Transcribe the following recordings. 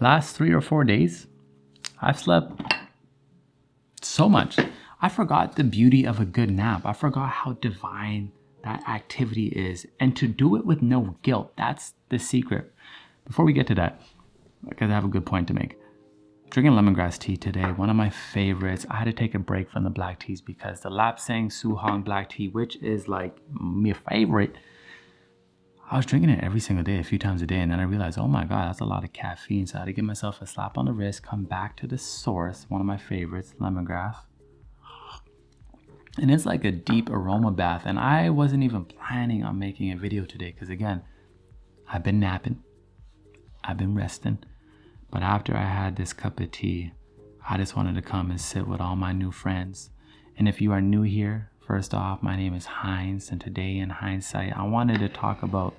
last 3 or 4 days, I've slept so much. I forgot the beauty of a good nap. I forgot how divine that activity is, and to do it with no guilt. That's the secret. Before we get to that, because I have a good point to make. Drinking lemongrass tea today, one of my favorites. I had to take a break from the black teas because the Lapsang Souhong black tea, which is like my favorite, I was drinking it every single day, a few times a day, and then I realized, oh my God, that's a lot of caffeine. So I had to give myself a slap on the wrist, come back to the source, one of my favorites, lemongrass. And it's like a deep aroma bath. And I wasn't even planning on making a video today because, again, I've been napping, I've been resting. But after I had this cup of tea, I just wanted to come and sit with all my new friends. And if you are new here, first off, my name is HINDZ, and today in hindsight, I wanted to talk about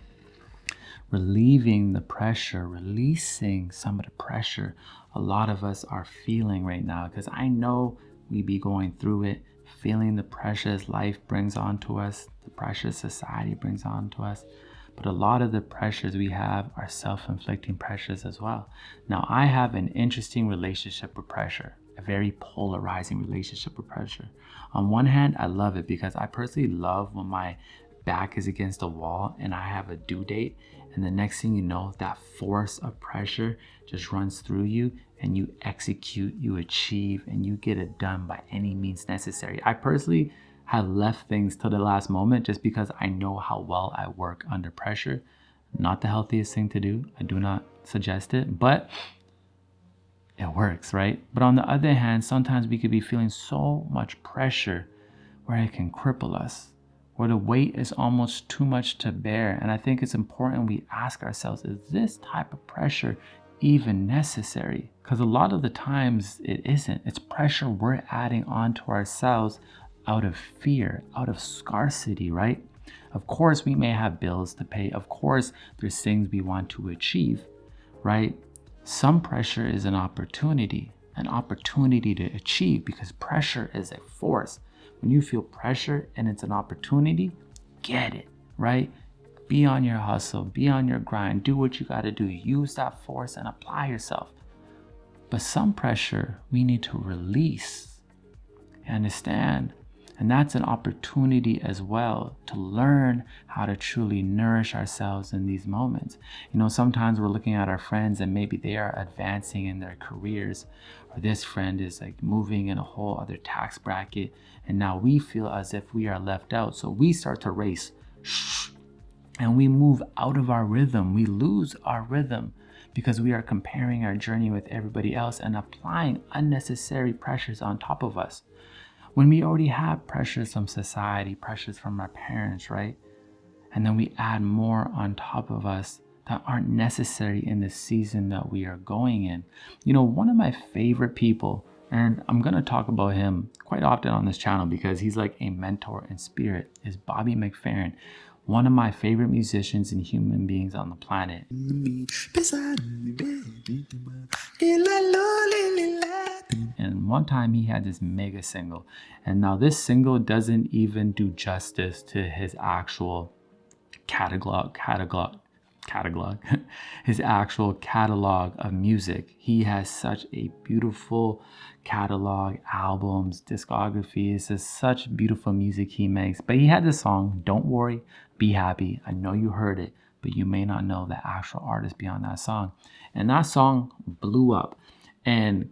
relieving the pressure, releasing some of the pressure a lot of us are feeling right now, because I know we be going through it, feeling the pressures life brings onto us, the pressures society brings onto us. But a lot of the pressures we have are self-inflicting pressures as well. Now, I have an interesting relationship with pressure, a very polarizing relationship with pressure. On one hand, I love it because I personally love when my back is against a wall and I have a due date, and the next thing you know, that force of pressure just runs through you and you execute, you achieve, and you get it done by any means necessary. I personally have left things to the last moment just because I know how well I work under pressure. Not the healthiest thing to do. I do not suggest it, but it works, right? But on the other hand, sometimes we could be feeling so much pressure where it can cripple us, where the weight is almost too much to bear. And I think it's important we ask ourselves, is this type of pressure even necessary? Because a lot of the times it isn't. It's pressure we're adding onto ourselves out of fear, out of scarcity, right? Of course, we may have bills to pay. Of course, there's things we want to achieve, right? Some pressure is an opportunity to achieve, because pressure is a force. When you feel pressure and it's an opportunity, get it, right? Be on your hustle, be on your grind, do what you got to do. Use that force and apply yourself. But some pressure we need to release. You understand? And that's an opportunity as well to learn how to truly nourish ourselves in these moments. You know, sometimes we're looking at our friends and maybe they are advancing in their careers, or this friend is like moving in a whole other tax bracket, and now we feel as if we are left out. So we start to race and we move out of our rhythm. We lose our rhythm because we are comparing our journey with everybody else and applying unnecessary pressures on top of us, when we already have pressures from society, pressures from our parents, right? And then we add more on top of us that aren't necessary in the season that we are going in. You know, one of my favorite people, and I'm going to talk about him quite often on this channel because he's like a mentor in spirit, is Bobby McFerrin, one of my favorite musicians and human beings on the planet. And one time he had this mega single, and now this single doesn't even do justice to his actual catalog his actual catalog of music. He has such a beautiful catalog, albums, discography. It's just such beautiful music he makes. But he had this song, Don't Worry, Be Happy. I know you heard it, but you may not know the actual artist beyond that song. And that song blew up. And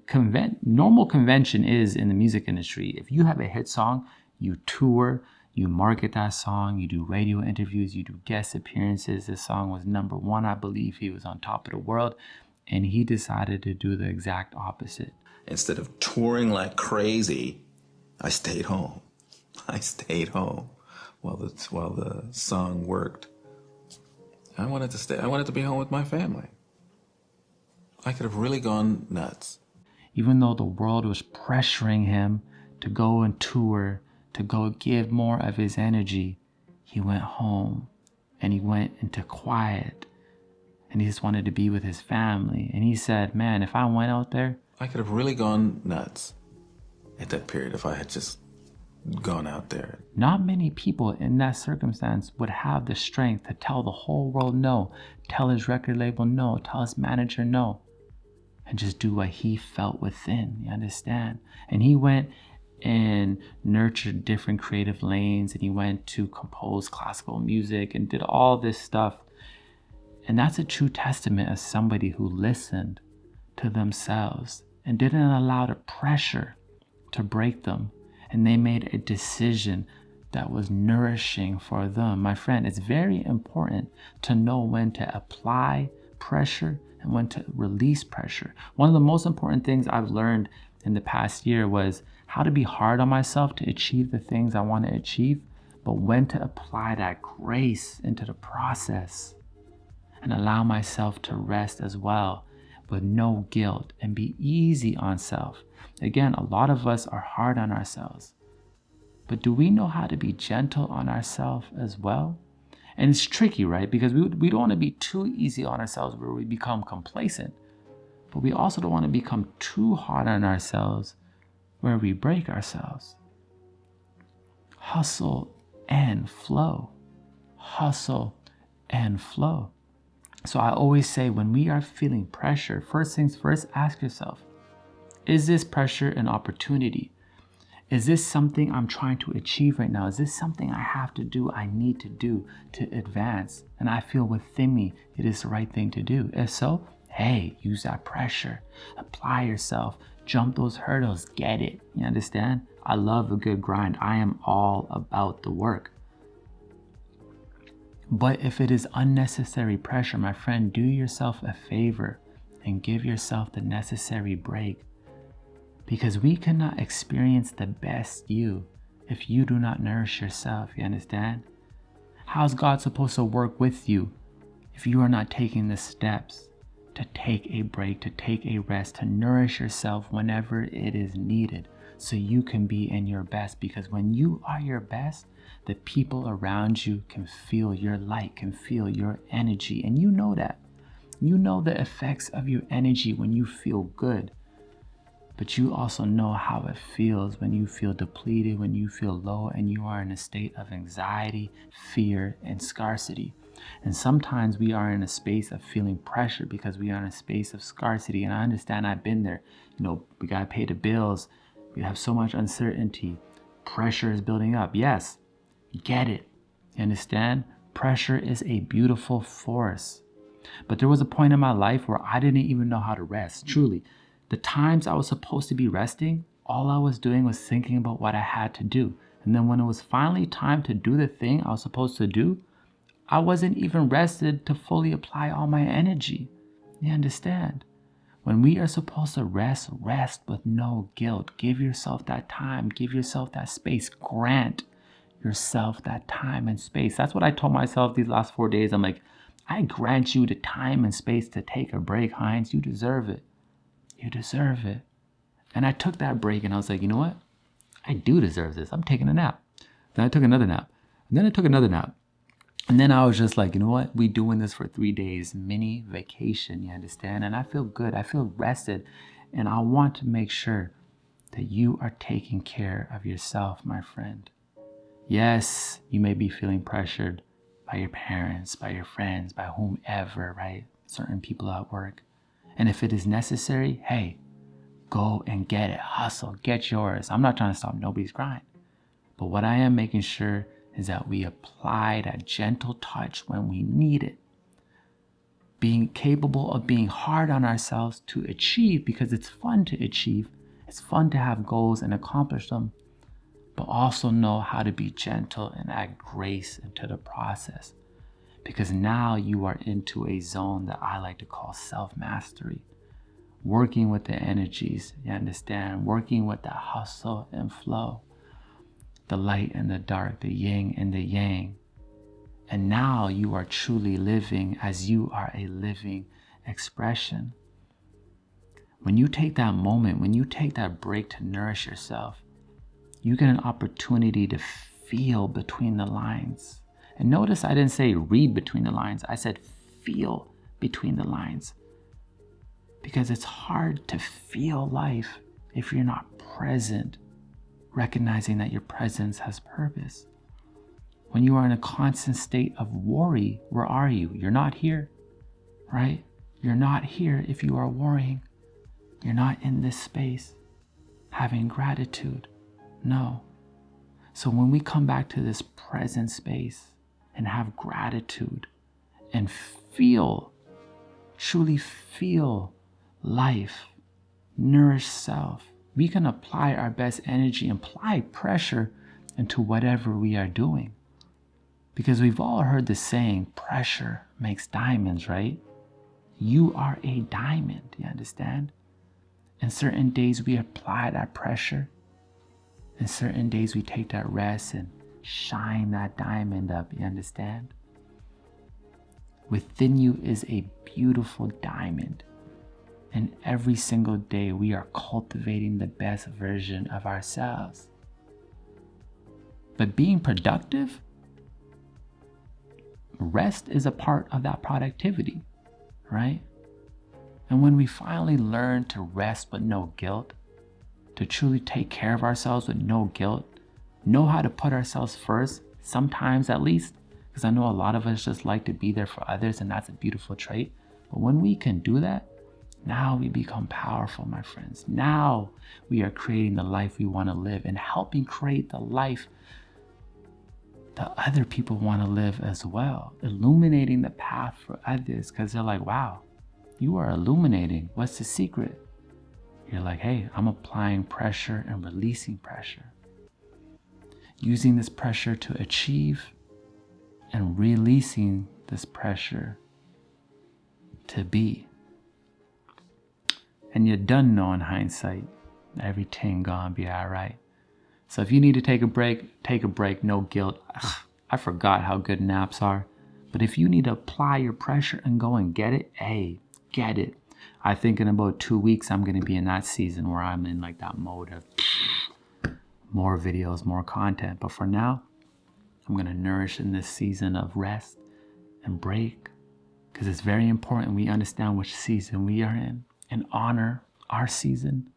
normal convention is in the music industry, if you have a hit song, you tour, you market that song, you do radio interviews, you do guest appearances. This song was #1, I believe. He was on top of the world, and he decided to do the exact opposite. Instead of touring like crazy, I stayed home. I stayed home while the song worked. I wanted to be home with my family. I could have really gone nuts. Even though the world was pressuring him to go and tour, to go give more of his energy, he went home and he went into quiet and he just wanted to be with his family. And he said, man, if I went out there, I could have really gone nuts at that period if I had just gone out there. Not many people in that circumstance would have the strength to tell the whole world no, tell his record label no, tell his manager no. and just do what he felt within. You understand? And he went and nurtured different creative lanes, and he went to compose classical music and did all this stuff. And that's a true testament of somebody who listened to themselves and didn't allow the pressure to break them. And they made a decision that was nourishing for them. My friend, it's very important to know when to apply pressure and when to release pressure. One of the most important things I've learned in the past year was how to be hard on myself to achieve the things I want to achieve, but when to apply that grace into the process and allow myself to rest as well with no guilt and be easy on self. Again, a lot of us are hard on ourselves, but do we know how to be gentle on ourselves as well? And it's tricky, right? Because we don't want to be too easy on ourselves where we become complacent, but we also don't want to become too hard on ourselves where we break ourselves. Hustle and flow. Hustle and flow. So I always say when we are feeling pressure, first things first, ask yourself, is this pressure an opportunity? Is this something I'm trying to achieve right now? Is this something I have to do, I need to do to advance? And I feel within me it is the right thing to do. If so, hey, use that pressure. Apply yourself. Jump those hurdles. Get it. You understand? I love a good grind. I am all about the work. But if it is unnecessary pressure, my friend, do yourself a favor and give yourself the necessary break. Because we cannot experience the best you if you do not nourish yourself. You understand? How's God supposed to work with you if you are not taking the steps to take a break, to take a rest, to nourish yourself whenever it is needed so you can be in your best? Because when you are your best, the people around you can feel your light, can feel your energy. And you know that. You know the effects of your energy when you feel good. But you also know how it feels when you feel depleted, when you feel low, and you are in a state of anxiety, fear, and scarcity. And sometimes we are in a space of feeling pressure because we are in a space of scarcity. And I understand, I've been there. You know, we got to pay the bills. We have so much uncertainty. Pressure is building up. Yes, get it. You understand? Pressure is a beautiful force. But there was a point in my life where I didn't even know how to rest. Truly. The times I was supposed to be resting, all I was doing was thinking about what I had to do. And then when it was finally time to do the thing I was supposed to do, I wasn't even rested to fully apply all my energy. You understand? When we are supposed to rest, rest with no guilt. Give yourself that time. Give yourself that space. Grant yourself that time and space. That's what I told myself these last 4 days. I'm like, I grant you the time and space to take a break, HINDZ. You deserve it. You deserve it. And I took that break and I was like, you know what? I do deserve this. I'm taking a nap. Then I took another nap. And then I took another nap. And then I was just like, you know what? We doing this for 3 days, mini vacation, you understand? And I feel good. I feel rested. And I want to make sure that you are taking care of yourself, my friend. Yes, you may be feeling pressured by your parents, by your friends, by whomever, right? Certain people at work. And if it is necessary, hey, go and get it. Hustle, get yours. I'm not trying to stop nobody's grind. But what I am making sure is that we apply that gentle touch when we need it. Being capable of being hard on ourselves to achieve, because it's fun to achieve. It's fun to have goals and accomplish them. But also know how to be gentle and add grace into the process. Because now you are into a zone that I like to call self-mastery. Working with the energies, you understand? Working with that hustle and flow. The light and the dark, the yin and the yang. And now you are truly living as you are a living expression. When you take that moment, when you take that break to nourish yourself, you get an opportunity to feel between the lines. And notice I didn't say read between the lines. I said feel between the lines. Because it's hard to feel life if you're not present, recognizing that your presence has purpose. When you are in a constant state of worry, where are you? You're not here, right? You're not here if you are worrying. You're not in this space having gratitude. No. So when we come back to this present space and have gratitude and truly feel life, nourish self, we can apply our best energy, apply pressure into whatever we are doing. Because we've all heard the saying, pressure makes diamonds, right? You are a diamond, you understand? And certain days we apply that pressure. And certain days we take that rest and shine that diamond up, you understand? Within you is a beautiful diamond. And every single day we are cultivating the best version of ourselves. But being productive, rest is a part of that productivity, right? And when we finally learn to rest with no guilt, to truly take care of ourselves with no guilt, know how to put ourselves first, sometimes at least, because I know a lot of us just like to be there for others, and that's a beautiful trait. But when we can do that, now we become powerful, my friends. Now we are creating the life we want to live and helping create the life that other people want to live as well. Illuminating the path for others, because they're like, wow, you are illuminating. What's the secret? You're like, hey, I'm applying pressure and releasing pressure. Using this pressure to achieve and releasing this pressure to be. And you done know in hindsight, everything gonna be all right. So if you need to take a break, no guilt. Ugh, I forgot how good naps are. But if you need to apply your pressure and go and get it, hey, get it. I think in about 2 weeks, I'm gonna be in that season where I'm in like that mode of more videos, more content. But for now, I'm gonna nourish in this season of rest and break, because it's very important we understand which season we are in and honor our season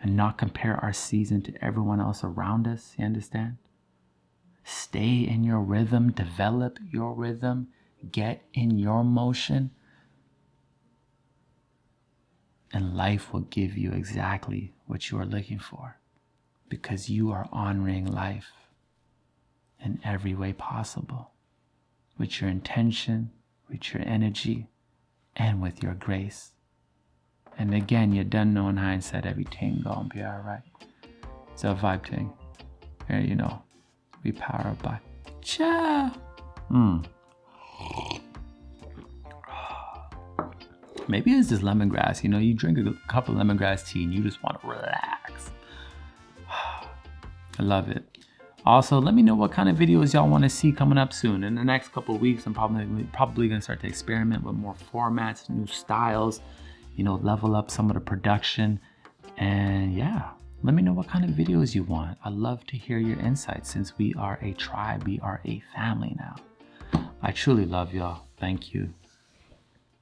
and not compare our season to everyone else around us, you understand? Stay in your rhythm, develop your rhythm, get in your motion, and life will give you exactly what you are looking for, because you are honoring life in every way possible, with your intention, with your energy, and with your grace. And again, you done know in hindsight, everything gonna be all right. It's a vibe thing. Here, you know, we power up by Cha. Maybe it's just lemongrass. You know, you drink a cup of lemongrass tea and you just want to relax. I love it. Also, let me know what kind of videos y'all want to see coming up soon. In the next couple of weeks, I'm probably going to start to experiment with more formats, new styles, you know, level up some of the production. And yeah, let me know what kind of videos you want. I love to hear your insights, since we are a tribe, we are a family now. I truly love y'all. Thank you.